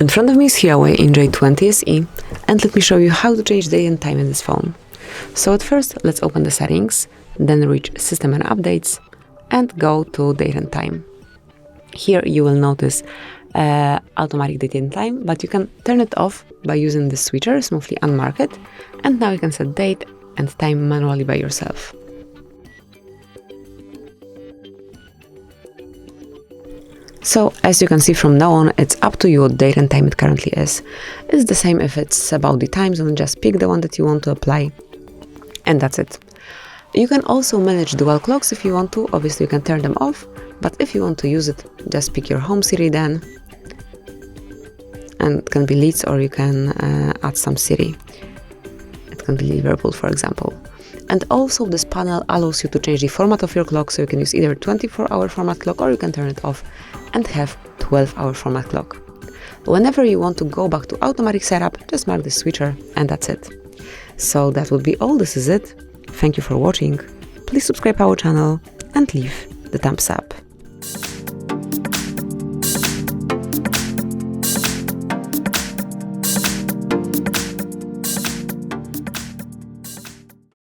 In front of me is HUAWEI Enjoy 20 SE, and let me show you how to change date and time in this phone. So at first, let's open the settings, then reach System and Updates, and go to Date and Time. Here you will notice automatic date and time, but you can turn it off by using this switcher, smoothly unmark it, and now you can set date and time manually by yourself. So, as you can see, from now on, it's up to you what date and time it currently is. It's the same if it's about the time zone, just pick the one that you want to apply, and that's it. You can also manage dual clocks if you want to. Obviously, you can turn them off, but if you want to use it, just pick your home Siri then, and it can be Leeds, or you can add some Siri. It can be Liverpool, for example. And also this panel allows you to change the format of your clock, so you can use either 24-hour format clock, or you can turn it off and have 12-hour format clock. Whenever you want to go back to automatic setup, just mark the switcher and that's it. So that would be all. This is it. Thank you for watching. Please subscribe our channel and leave the thumbs up.